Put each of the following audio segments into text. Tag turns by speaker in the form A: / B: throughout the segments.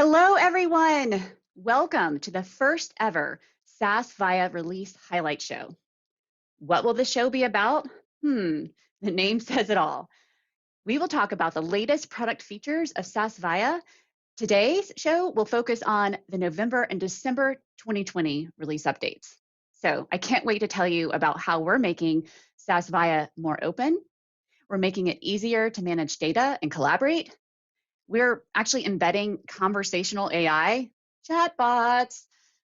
A: Hello, everyone. Welcome to the first ever SAS Viya Release highlight show. What will the show be about? The name says it all. We will talk about the latest product features of SAS Viya. Today's show will focus on the November and December 2020 release updates. So I can't wait to tell you about how we're making SAS Viya more open. We're making it easier to manage data and collaborate. We're actually embedding conversational AI, chatbots,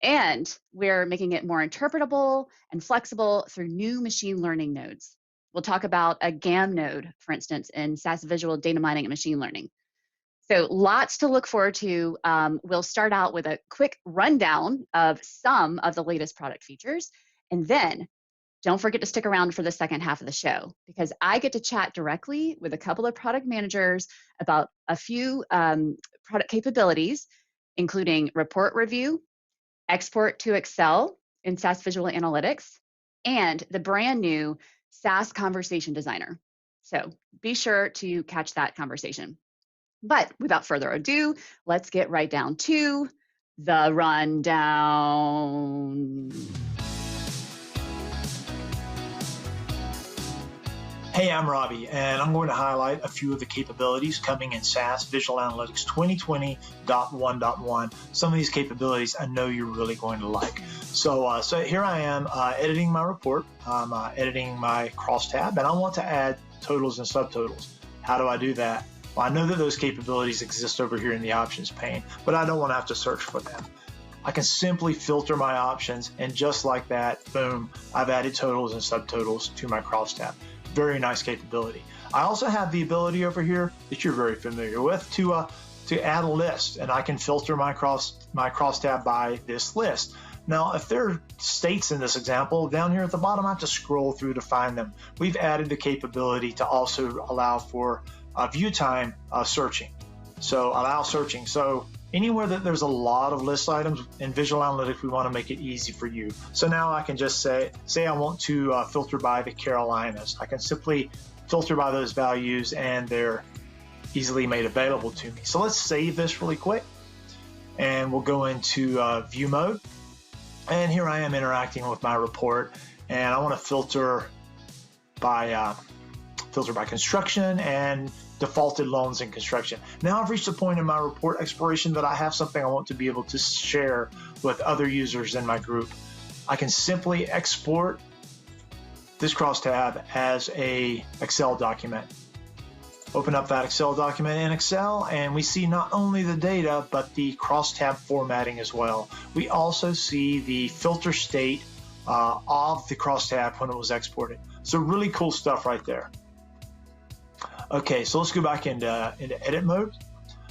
A: and we're making it more interpretable and flexible through new machine learning nodes. We'll talk about a GAM node, for instance, in SAS Visual Data Mining and Machine Learning. So lots to look forward to. We'll start out with a quick rundown of some of the latest product features, and then don't forget to stick around for the second half of the show because I get to chat directly with a couple of product managers about a few product capabilities, including report review, export to Excel in SAS Visual Analytics, and the brand new SAS Conversation Designer. So be sure to catch that conversation. But without further ado, let's get right down to the rundown.
B: Hey, I'm Robbie, and I'm going to highlight a few of the capabilities coming in SAS Visual Analytics 2020.1.1. Some of these capabilities I know you're really going to like. So here I am editing my report. I'm editing my crosstab, and I want to add totals and subtotals. How do I do that? Well, I know that those capabilities exist over here in the options pane, but I don't want to have to search for them. I can simply filter my options, and just like that, boom, I've added totals and subtotals to my crosstab. Very nice capability. I also have the ability over here that you're very familiar with to add a list, and I can filter my crosstab by this list. Now, if there are states in this example, down here at the bottom, I have to scroll through to find them. We've added the capability to also allow for view time searching. So allow searching. So anywhere that there's a lot of list items in Visual Analytics, we want to make it easy for you. So now I can just say I want to filter by the Carolinas. I can simply filter by those values and they're easily made available to me. So let's save this really quick and we'll go into view mode. And here I am interacting with my report, and I want to filter by construction and defaulted loans in construction. Now I've reached a point in my report exploration that I have something I want to be able to share with other users in my group. I can simply export this crosstab as a Excel document. Open up that Excel document in Excel, and we see not only the data, but the crosstab formatting as well. We also see the filter state of the crosstab when it was exported. So really cool stuff right there. Okay, so let's go back into edit mode.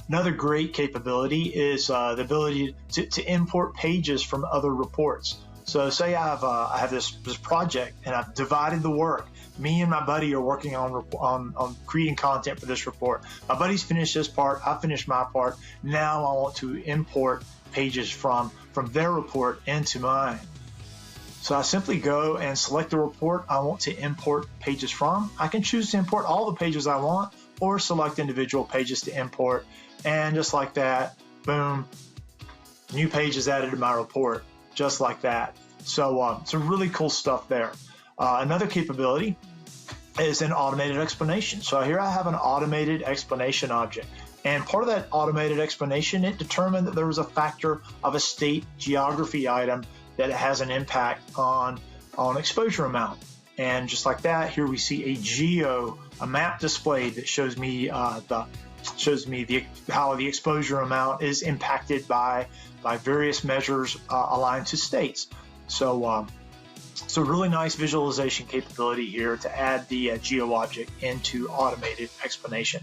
B: Another great capability is the ability to import pages from other reports. So say I have this project and I've divided the work. Me and my buddy are working on creating content for this report. My buddy's finished his part, I finished my part. Now I want to import pages from their report into mine. So I simply go and select the report I want to import pages from. I can choose to import all the pages I want or select individual pages to import. And just like that, boom, new page is added to my report, just like that. So some really cool stuff there. Another capability is an automated explanation. So here I have an automated explanation object. And part of that automated explanation, it determined that there was a factor of a state geography item that has an impact on exposure amount. And just like that, here we see a map displayed that shows me how the exposure amount is impacted by various measures aligned to states. So really nice visualization capability here to add the geo object into automated explanation.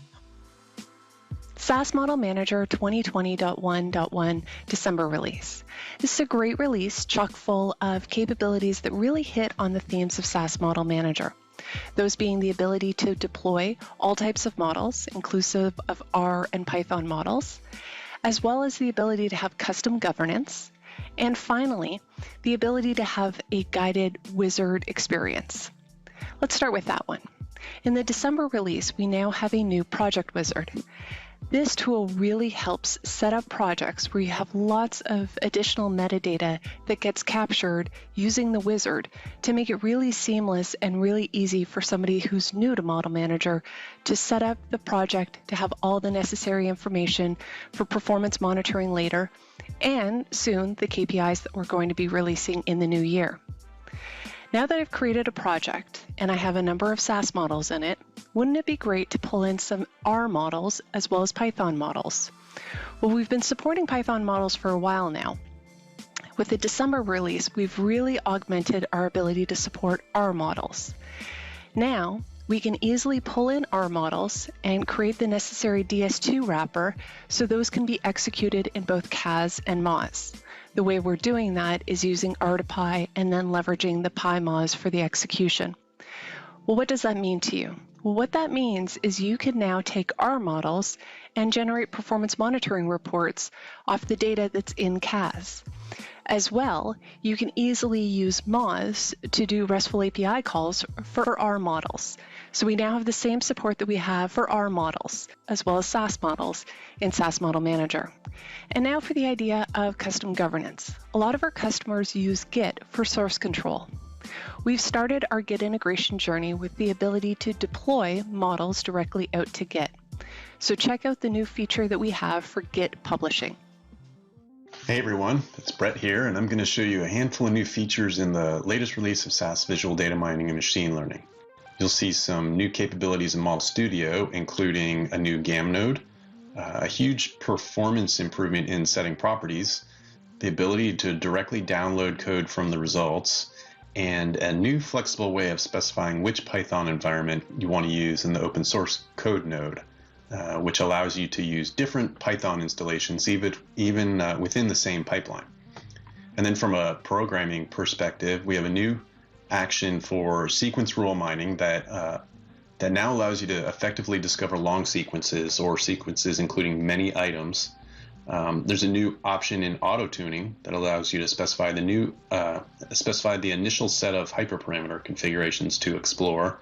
C: SAS Model Manager 2020.1.1 December release. This is a great release chock full of capabilities that really hit on the themes of SAS Model Manager. Those being the ability to deploy all types of models, inclusive of R and Python models, as well as the ability to have custom governance, and finally, the ability to have a guided wizard experience. Let's start with that one. In the December release, we now have a new project wizard. This tool really helps set up projects where you have lots of additional metadata that gets captured using the wizard to make it really seamless and really easy for somebody who's new to Model Manager to set up the project, to have all the necessary information for performance monitoring later, and soon the KPIs that we're going to be releasing in the new year. Now that I've created a project and I have a number of SAS models in it, wouldn't it be great to pull in some R models as well as Python models? Well, we've been supporting Python models for a while now. With the December release, we've really augmented our ability to support R models. Now, we can easily pull in R models and create the necessary DS2 wrapper so those can be executed in both CAS and MAS. The way we're doing that is using R2Py and then leveraging the PyMAS for the execution. Well, what does that mean to you? Well, what that means is you can now take R models and generate performance monitoring reports off the data that's in CAS. As well, you can easily use MAS to do RESTful API calls for R models. So we now have the same support that we have for R models, as well as SAS models in SAS Model Manager. And now for the idea of custom governance. A lot of our customers use Git for source control. We've started our Git integration journey with the ability to deploy models directly out to Git. So check out the new feature that we have for Git publishing.
D: Hey everyone, it's Brett here, and I'm going to show you a handful of new features in the latest release of SAS Visual Data Mining and Machine Learning. You'll see some new capabilities in Model Studio, including a new GAM node, a huge performance improvement in setting properties, the ability to directly download code from the results, and a new flexible way of specifying which Python environment you want to use in the open source code node, which allows you to use different Python installations even within the same pipeline. And then from a programming perspective, we have a new action for sequence rule mining that now allows you to effectively discover long sequences or sequences including many items. There's a new option in auto tuning that allows you to specify the initial set of hyperparameter configurations to explore.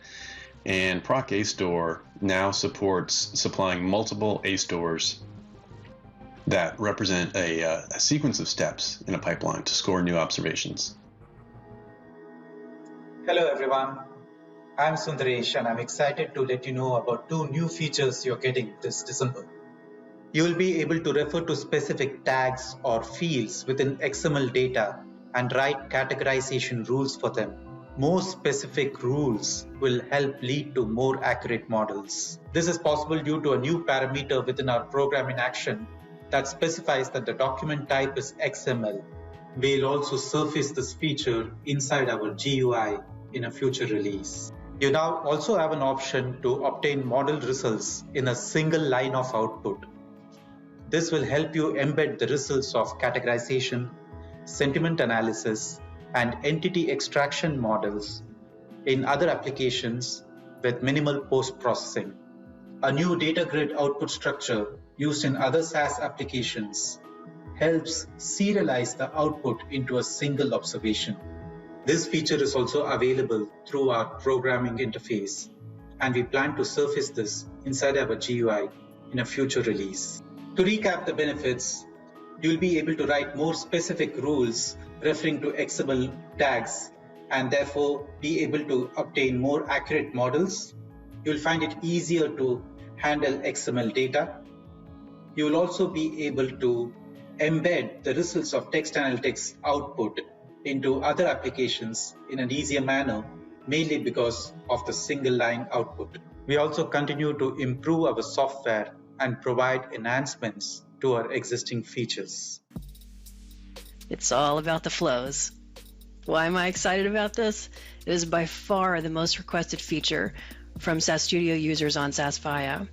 D: And Proc A Store now supports supplying multiple A stores that represent a sequence of steps in a pipeline to score new observations.
E: Hello everyone, I'm Sundaresh and I'm excited to let you know about two new features you're getting this December. You will be able to refer to specific tags or fields within XML data and write categorization rules for them. More specific rules will help lead to more accurate models. This is possible due to a new parameter within our program in action that specifies that the document type is XML. We'll also surface this feature inside our GUI in a future release. You now also have an option to obtain model results in a single line of output. This will help you embed the results of categorization, sentiment analysis, and entity extraction models in other applications with minimal post-processing. A new data grid output structure used in other SAS applications helps serialize the output into a single observation. This feature is also available through our programming interface, and we plan to surface this inside our GUI in a future release. To recap the benefits, you'll be able to write more specific rules referring to XML tags and therefore be able to obtain more accurate models. You'll find it easier to handle XML data. You will also be able to embed the results of text analytics output into other applications in an easier manner, mainly because of the single line output. We also continue to improve our software and provide enhancements to our existing features.
F: It's all about the flows. Why am I excited about this? It is by far the most requested feature from SAS Studio users on SAS Viya.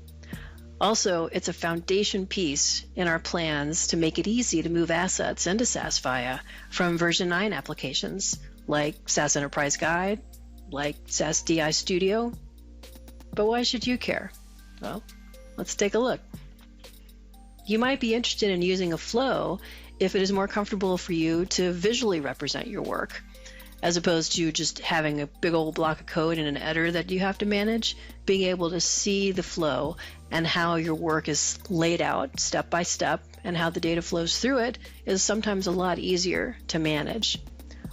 F: Also, it's a foundation piece in our plans to make it easy to move assets into SAS Viya from version 9 applications like SAS Enterprise Guide, like SAS DI Studio. But why should you care? Well, let's take a look. You might be interested in using a flow if it is more comfortable for you to visually represent your work. as opposed to just having a big old block of code in an editor that you have to manage. Being able to see the flow and how your work is laid out step by step and how the data flows through it is sometimes a lot easier to manage.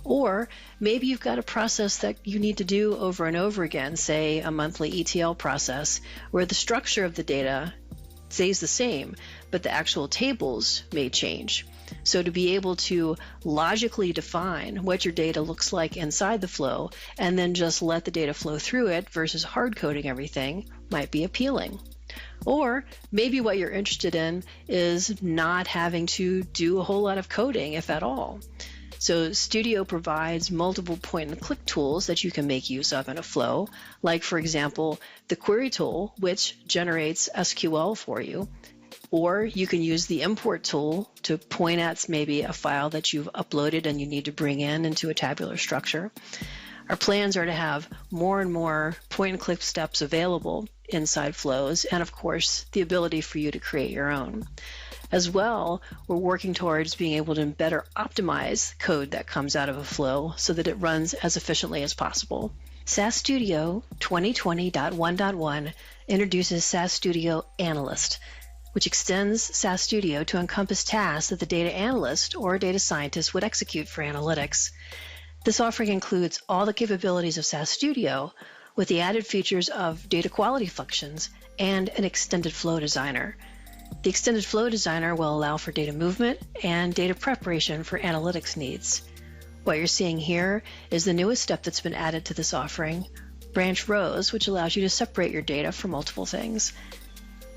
F: Or maybe you've got a process that you need to do over and over again, say a monthly ETL process, where the structure of the data stays the same, but the actual tables may change. So to be able to logically define what your data looks like inside the flow and then just let the data flow through it versus hard coding everything might be appealing. Or maybe what you're interested in is not having to do a whole lot of coding, if at all. So Studio provides multiple point-and-click tools that you can make use of in a flow, like, for example, the query tool, which generates SQL for you. Or you can use the import tool to point at maybe a file that you've uploaded and you need to bring into a tabular structure. Our plans are to have more and more point-and-click steps available inside flows, and of course, the ability for you to create your own. As well, we're working towards being able to better optimize code that comes out of a flow so that it runs as efficiently as possible. SAS Studio 2020.1.1 introduces SAS Studio Analyst, which extends SAS Studio to encompass tasks that the data analyst or data scientist would execute for analytics. This offering includes all the capabilities of SAS Studio with the added features of data quality functions and an extended flow designer. The extended flow designer will allow for data movement and data preparation for analytics needs. What you're seeing here is the newest step that's been added to this offering, branch rows, which allows you to separate your data from multiple things.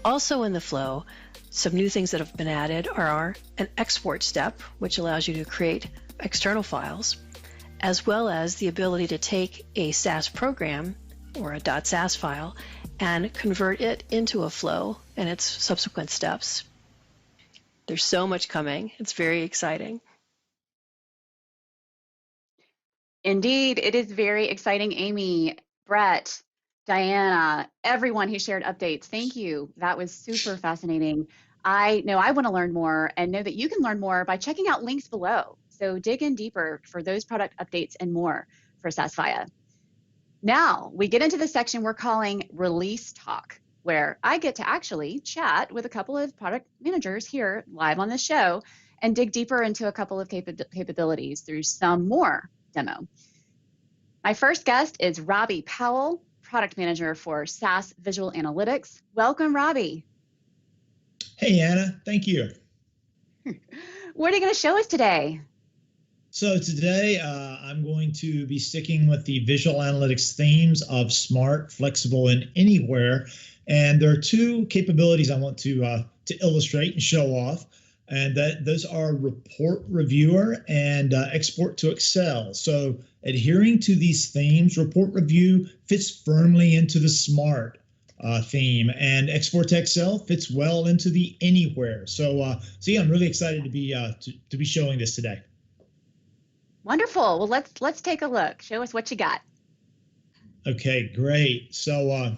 F: Also in the flow, some new things that have been added are an export step, which allows you to create external files, as well as the ability to take a SAS program or a .SAS file and convert it into a flow and its subsequent steps. There's so much coming. It's very exciting.
A: Indeed, it is very exciting, Amy, Brett, Diana, everyone who shared updates. Thank you. That was super fascinating. I know I want to learn more and know that you can learn more by checking out links below. So dig in deeper for those product updates and more for SAS Viya. Now we get into the section we're calling Release Talk, where I get to actually chat with a couple of product managers here live on the show and dig deeper into a couple of capabilities through some more demo. My first guest is Robbie Powell, product manager for SAS Visual Analytics. Welcome, Robbie.
G: Hey, Anna. Thank you.
A: What are you going to show us today?
G: So today I'm going to be sticking with the visual analytics themes of smart, flexible, and anywhere. And there are two capabilities I want to illustrate and show off. And those are Report Reviewer and Export to Excel. So adhering to these themes, Report Review fits firmly into the smart theme, and Export to Excel fits well into the anywhere. So yeah, I'm really excited to be showing this today.
A: Wonderful. Well, let's take a look. Show us what you got.
G: Okay, great. So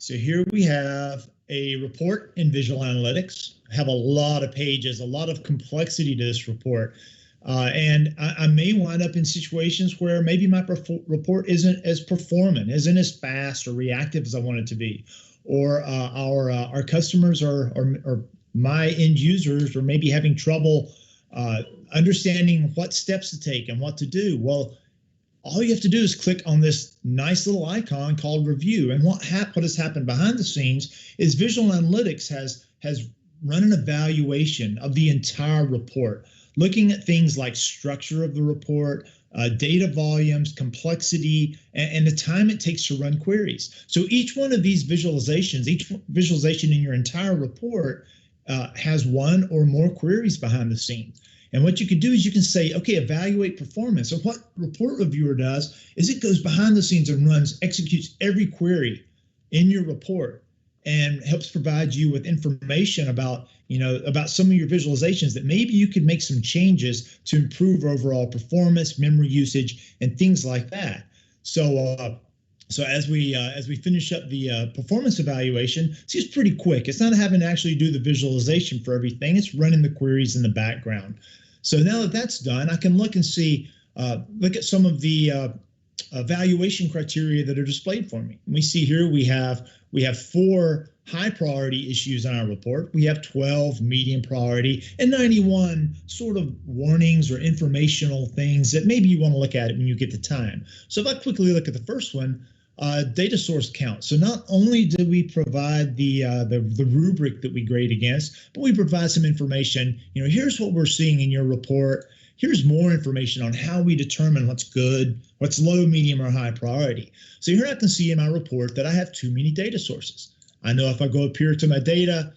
G: here we have a report in Visual Analytics. I have a lot of pages, a lot of complexity to this report. And I may wind up in situations where maybe my report isn't as performant, isn't as fast or reactive as I want it to be. Or our customers or my end users are maybe having trouble understanding what steps to take and what to do. Well, all you have to do is click on this nice little icon called Review. And what has happened behind the scenes is Visual Analytics has run an evaluation of the entire report, looking at things like structure of the report, data volumes, complexity, and the time it takes to run queries. So each one of these visualizations, each visualization in your entire report has one or more queries behind the scenes. And what you can do is you can say, okay, evaluate performance. So what Report Reviewer does is it goes behind the scenes and executes every query in your report and helps provide you with information about some of your visualizations that maybe you could make some changes to improve overall performance, memory usage, and things like that. So as we finish up the performance evaluation, see, it's pretty quick. It's not having to actually do the visualization for everything. It's running the queries in the background. So now that that's done, I can look and see, look at some of the evaluation criteria that are displayed for me. We see here we have 4 high priority issues on our report. We have 12 medium priority and 91 sort of warnings or informational things that maybe you want to look at it when you get the time. So if I quickly look at the first one, data source count. So not only do we provide the rubric that we grade against, but we provide some information. Here's what we're seeing in your report. Here's more information on how we determine what's good, what's low, medium, or high priority. So here I can see in my report that I have too many data sources. I know if I go up here to my data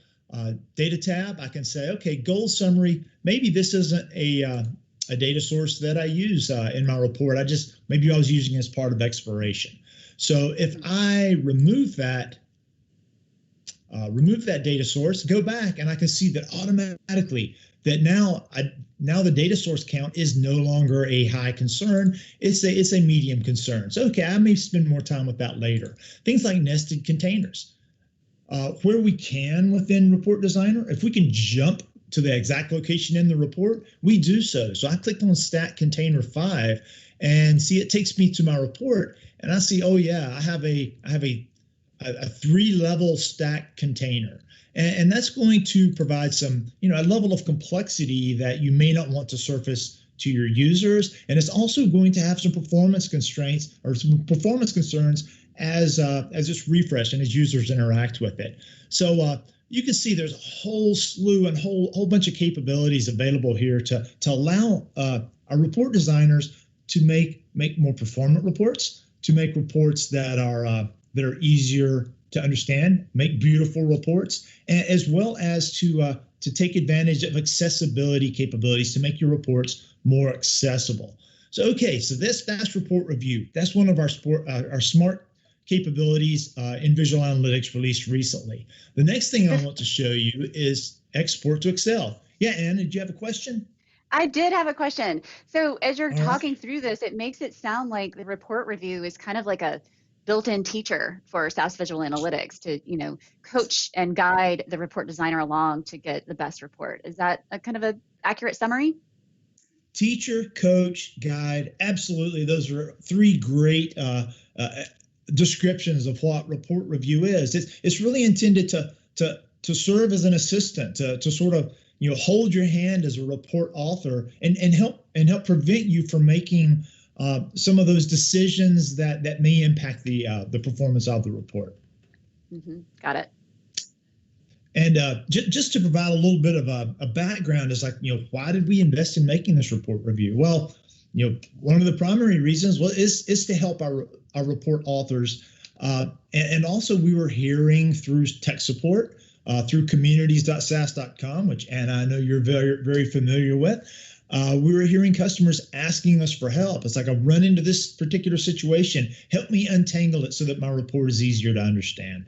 G: tab, I can say, okay, goal summary, maybe this isn't a data source that I use in my report. Maybe I was using it as part of exploration. So if I remove that data source, go back, and I can see that automatically that now the data source count is no longer a high concern. It's a medium concern. So okay, I may spend more time with that later. Things like nested containers. Where we can within Report Designer, if we can jump to the exact location in the report, we do so. So I clicked on Stack Container 5, and see, it takes me to my report, and I see, oh yeah, I have a 3-level stack container. And that's going to provide some, a level of complexity that you may not want to surface to your users. And it's also going to have some performance constraints or some performance concerns as it's refreshed and as users interact with it. So you can see there's a whole slew and whole bunch of capabilities available here to allow our report designers to make more performant reports, to make reports that are easier to understand, make beautiful reports, and as well as to take advantage of accessibility capabilities to make your reports more accessible. So that's report review. That's one of our smart capabilities in Visual Analytics released recently. The next thing I want to show you is export to Excel. Yeah, Anna, did you have a question?
A: I did have a question. So as you're talking through this, it makes it sound like the report review is kind of like a built-in teacher for SAS Visual Analytics to, coach and guide the report designer along to get the best report. Is that a kind of an accurate summary?
G: Teacher, coach, guide, absolutely. Those are 3 great descriptions of what report review is. It's really intended to serve as an assistant, to sort of hold your hand as a report author and help prevent you from making some of those decisions that may impact the performance of the report.
A: Mm-hmm. Got it.
G: And just to provide a little bit of a background is why did we invest in making this report review? Well, one of the primary reasons is to help our report authors. And also we were hearing through tech support, through communities.sas.com, which Anna, I know you're very, very familiar with. We were hearing customers asking us for help. It's like, I've run into this particular situation. Help me untangle it so that my report is easier to understand.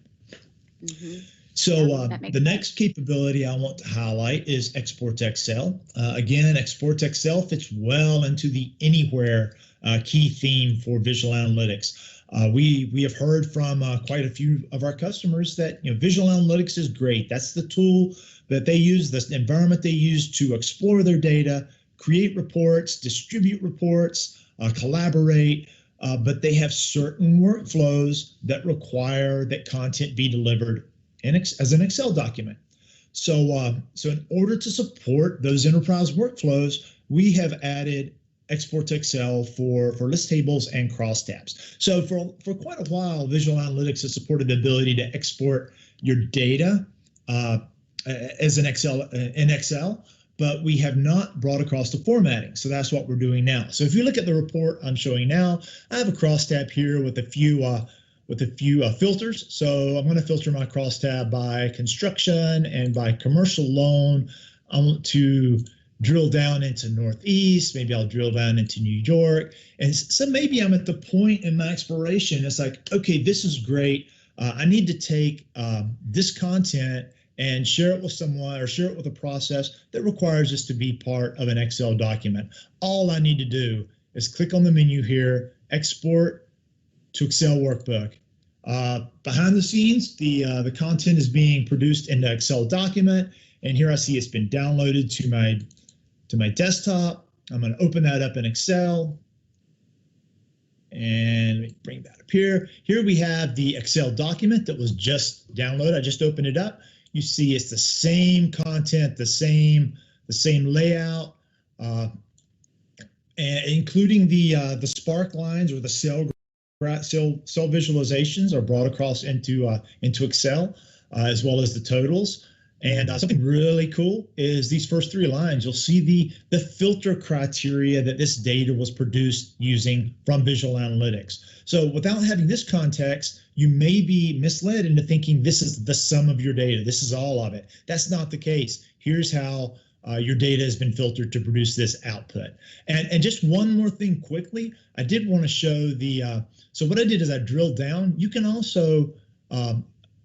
G: Mm-hmm. So the next capability I want to highlight is Export to Excel. Again, Export to Excel fits well into the anywhere key theme for Visual Analytics. We have heard from quite a few of our customers that Visual Analytics is great. That's the tool that they use, the environment they use to explore their data, create reports, distribute reports, collaborate, but they have certain workflows that require that content be delivered as an Excel document. So in order to support those enterprise workflows, we have added Export to Excel for list tables and crosstabs. So for quite a while, Visual Analytics has supported the ability to export your data as an Excel, but we have not brought across the formatting. So that's what we're doing now. So if you look at the report I'm showing now, I have a crosstab here with a few filters. So I'm going to filter my crosstab by construction and by commercial loan. I want to drill down into Northeast. Maybe I'll drill down into New York. And so maybe I'm at the point in my exploration. It's like, okay, this is great. I need to take this content and share it with someone or share it with a process that requires this to be part of an Excel document. All I need to do is click on the menu here, export to Excel workbook. Behind the scenes, the content is being produced in the Excel document. And here I see it's been downloaded to my desktop. I'm going to open that up in Excel. And let me bring that up here. Here we have the Excel document that was just downloaded. I just opened it up. You see it's the same content, the same layout, and including the spark lines or the cell visualizations are brought across into Excel, as well as the totals. And something really cool is these first 3 lines. You'll see the filter criteria that this data was produced using from Visual Analytics. So without having this context, you may be misled into thinking this is the sum of your data. This is all of it. That's not the case. Here's how your data has been filtered to produce this output. And just one more thing quickly, I did want to show so what I did is I drilled down. You can also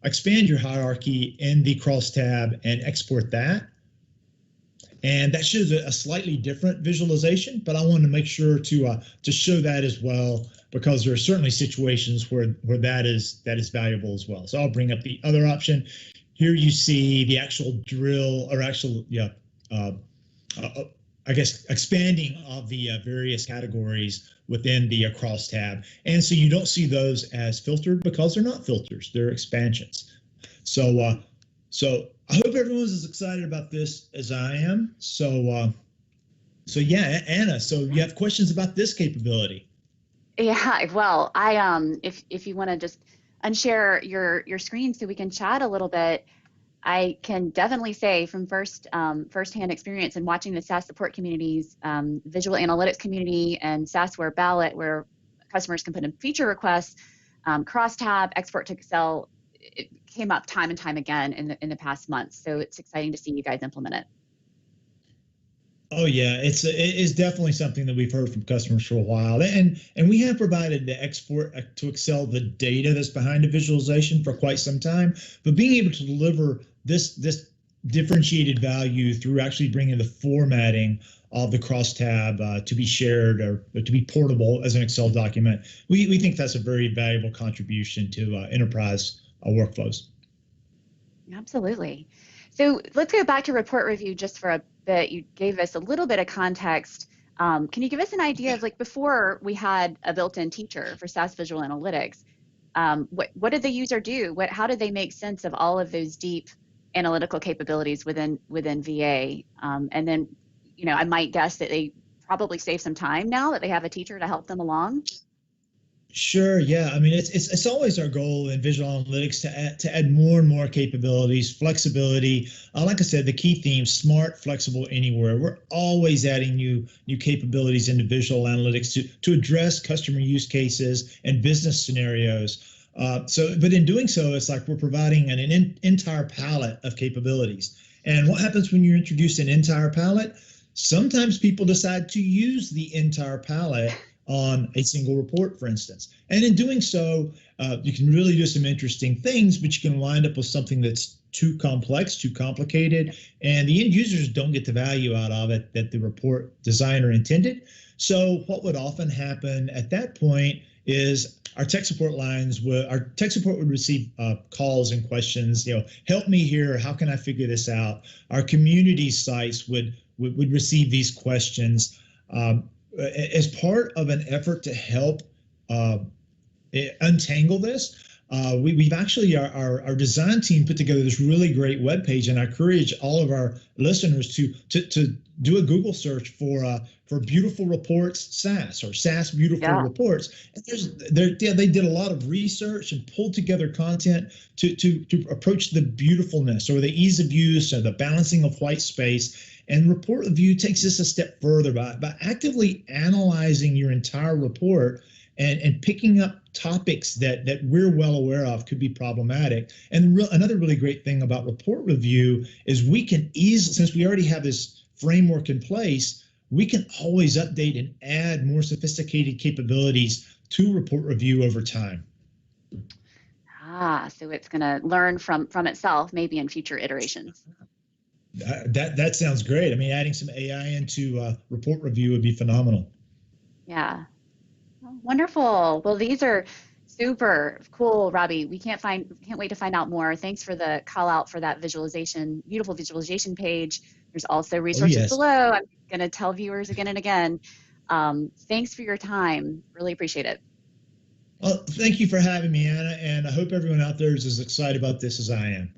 G: expand your hierarchy in the cross tab and export that. And that shows a slightly different visualization, but I wanted to make sure to show that as well, because there are certainly situations where that is valuable as well. So I'll bring up the other option. Here you see the actual drill, or actual, I guess, expanding of the various categories within the cross tab. And so you don't see those as filtered because they're not filters, they're expansions. So I hope everyone's as excited about this as I am. So yeah, Anna, so you have questions about this capability?
A: Yeah, well, if you want to just unshare your screen so we can chat a little bit, I can definitely say from firsthand experience in watching the SAS support communities, visual analytics community, and SASware ballot, where customers can put in feature requests, cross-tab, export to Excel, it came up time and time again in the past months. So it's exciting to see you guys implement it.
G: Oh yeah, it is definitely something that we've heard from customers for a while, and we have provided the export to Excel the data that's behind the visualization for quite some time. But being able to deliver this differentiated value through actually bringing the formatting of the cross tab to be shared or to be portable as an Excel document, we think that's a very valuable contribution to enterprise workflows.
A: Absolutely. So let's go back to report review just for a bit. You gave us a little bit of context. Can you give us an idea of, like, before we had a built-in teacher for SAS Visual Analytics, what did the user do? How did they make sense of all of those deep analytical capabilities within VA? And then, I might guess that they probably save some time now that they have a teacher to help them along.
G: Sure. Yeah. I mean, it's always our goal in Visual Analytics to add more and more capabilities, flexibility. Like I said, the key theme: smart, flexible, anywhere. We're always adding new capabilities into Visual Analytics to address customer use cases and business scenarios. But in doing so, it's like we're providing an entire palette of capabilities. And what happens when you introduce an entire palette? Sometimes people decide to use the entire palette on a single report, for instance. And in doing so, you can really do some interesting things, but you can wind up with something that's too complex, too complicated, and the end users don't get the value out of it that the report designer intended. So what would often happen at that point is our tech support would receive calls and questions, help me here, how can I figure this out? Our community sites would receive these questions. As part of an effort to help untangle this, we've actually, our design team put together this really great web page, and I encourage all of our listeners to do a Google search for Beautiful Reports SAS, or SAS Beautiful Reports. And they did a lot of research and pulled together content to approach the beautifulness or the ease of use or the balancing of white space. And report review takes this a step further by actively analyzing your entire report and picking up topics that we're well aware of could be problematic. And another really great thing about report review is we can easily, since we already have this framework in place, we can always update and add more sophisticated capabilities to report review over time.
A: So it's going to learn from itself, maybe in future iterations.
G: That sounds great. I mean, adding some AI into report review would be phenomenal.
A: Yeah. Wonderful. Well, these are Super cool, Robbie. We can't wait to find out more. Thanks for the call out for that visualization, beautiful visualization page. There's also resources
G: yes.
A: below. I'm going to tell viewers again and again. Thanks for your time. Really appreciate it.
G: Well, thank you for having me, Anna, and I hope everyone out there is as excited about this as I am.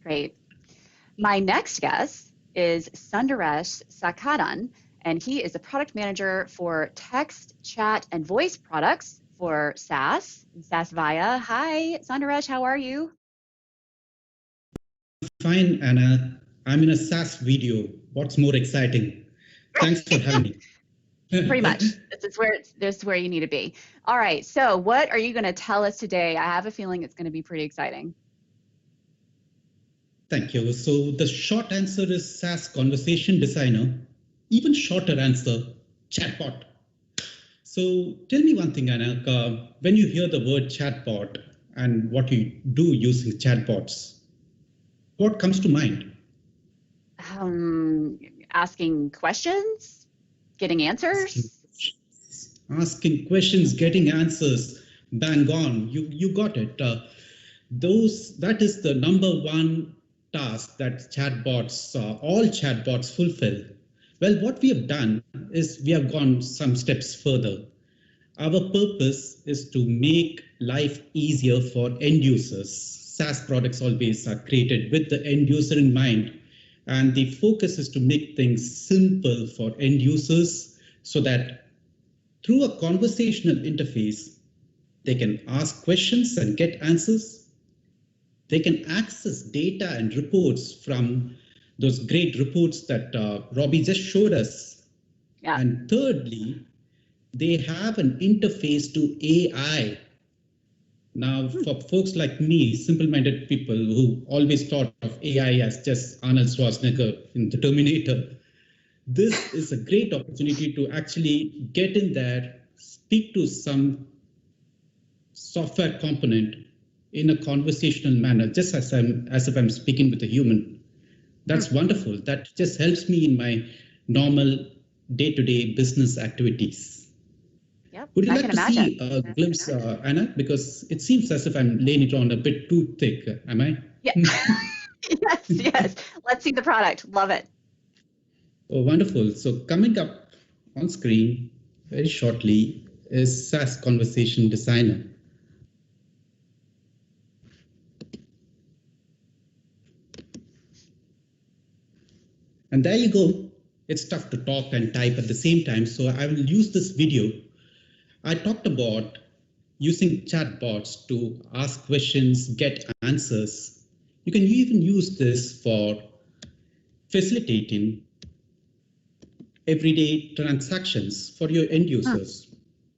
A: Great. My next guest is Sundaresh Sakadan, and he is the product manager for text, chat, and voice products for SAS and SAS Viya. Hi, Sundaresh, how are you?
H: Fine, Anna. I'm in a SAS video. What's more exciting? Thanks for having me.
A: Pretty much. This is where you need to be. All right. So what are you going to tell us today? I have a feeling it's going to be pretty exciting.
H: Thank you. So the short answer is SAS Conversation Designer. Even shorter answer, chatbot. So tell me one thing, Anna. When you hear the word chatbot and what you do using chatbots, what comes to mind?
A: Asking questions, getting answers.
H: Asking questions, getting answers. Bang on. You got it. That is the number one task that chatbots, all chatbots fulfill. Well, what we have done is we have gone some steps further. Our purpose is to make life easier for end users. SaaS products always are created with the end user in mind. And the focus is to make things simple for end users so that through a conversational interface, they can ask questions and get answers. They can access data and reports from those great reports that Robbie just showed us.
A: Yeah.
H: And thirdly, they have an interface to AI. Now, for folks like me, simple-minded people who always thought of AI as just Arnold Schwarzenegger in The Terminator, this is a great opportunity to actually get in there, speak to some software component in a conversational manner, just as if I'm speaking with a human. That's wonderful. That just helps me in my normal day-to-day business activities.
A: Yep,
H: Would you like to see a glimpse, Anna? Because it seems as if I'm laying it on a bit too thick. Am I?
A: Yeah. Yes. Let's see the product. Love it.
H: Oh, wonderful. So coming up on screen very shortly is SAS Conversation Designer. And there you go. It's tough to talk and type at the same time, so I will use this video. I talked about using chatbots to ask questions, get answers. You can even use this for facilitating everyday transactions for your end users.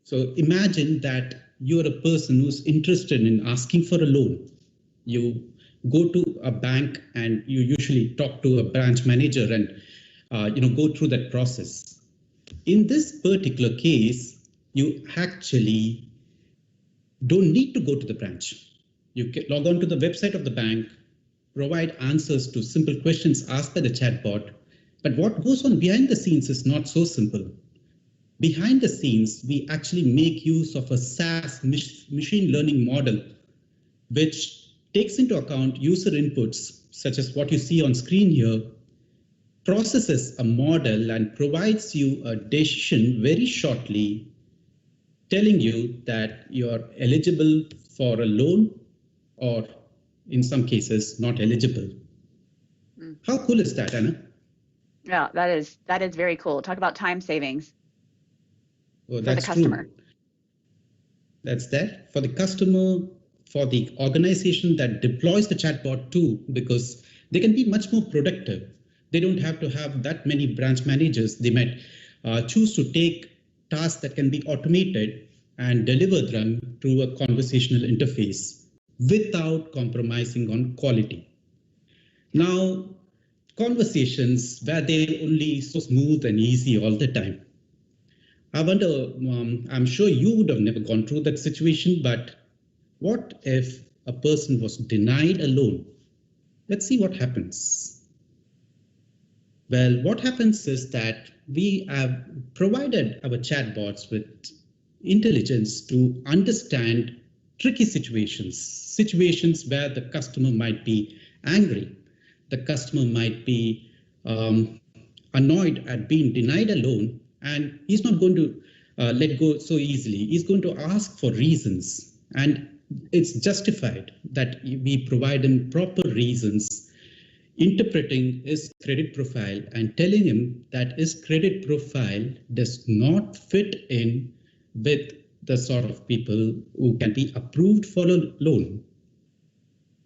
H: So imagine that you're a person who's interested in asking for a loan. You go to a bank and you usually talk to a branch manager and go through that process. In this particular case, you actually don't need to go to the branch. You can log on to the website of the bank, provide answers to simple questions asked by the chatbot. But what goes on behind the scenes is not so simple. Behind the scenes, we actually make use of a SAS machine learning model, which takes into account user inputs, such as what you see on screen here, processes a model and provides you a decision very shortly, telling you that you're eligible for a loan or in some cases not eligible. How cool is that, Anna?
A: Yeah, that is very cool. Talk about time savings
H: for
A: the customer.
H: True. That's that. For the customer, for the organization that deploys the chatbot too, because they can be much more productive. They don't have to have that many branch managers. They might choose to take tasks that can be automated and deliver them through a conversational interface without compromising on quality. Now, conversations where they're only so smooth and easy all the time. I wonder, I'm sure you would have never gone through that situation, but what if a person was denied a loan? Let's see what happens. Well, what happens is that we have provided our chatbots with intelligence to understand tricky situations where the customer might be angry, the customer might be annoyed at being denied a loan, and he's not going to let go so easily. He's going to ask for reasons, and it's justified that we provide him proper reasons, interpreting his credit profile and telling him that his credit profile does not fit in with the sort of people who can be approved for a loan.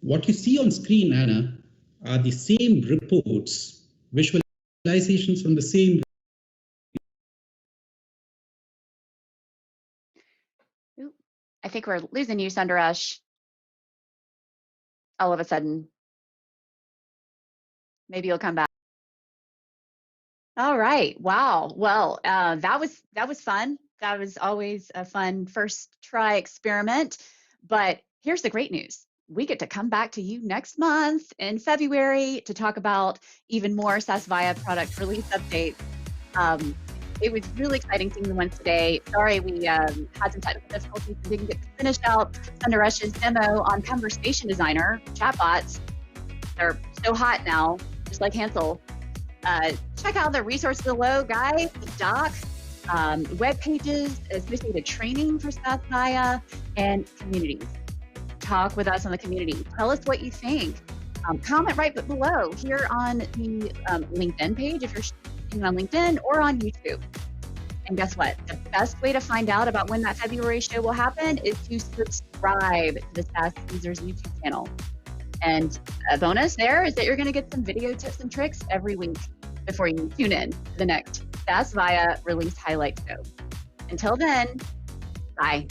H: What you see on screen, Anna, are the same reports, visualizations from the same.
A: I think we're losing you, Sundaresh, all of a sudden. Maybe you'll come back. All right. Wow. Well, that was fun. That was always a fun first try experiment. But here's the great news. We get to come back to you next month in February to talk about even more SAS Viya product release updates. It was really exciting seeing the ones today. Sorry, we had some technical difficulties and didn't get finished out Sundaresh's demo on Conversation Designer chatbots. They're so hot now, just like Hansel. Check out the resources below, guys. The doc, web pages, associated training for SAS Viya, and communities. Talk with us on the community. Tell us what you think. Comment right below here on the LinkedIn page if you're on LinkedIn or on YouTube. And guess what? The best way to find out about when that February show will happen is to subscribe to the SAS Users YouTube channel. And a bonus there is that you're going to get some video tips and tricks every week before you tune in to the next SAS Viya Release Highlight show. Until then, bye.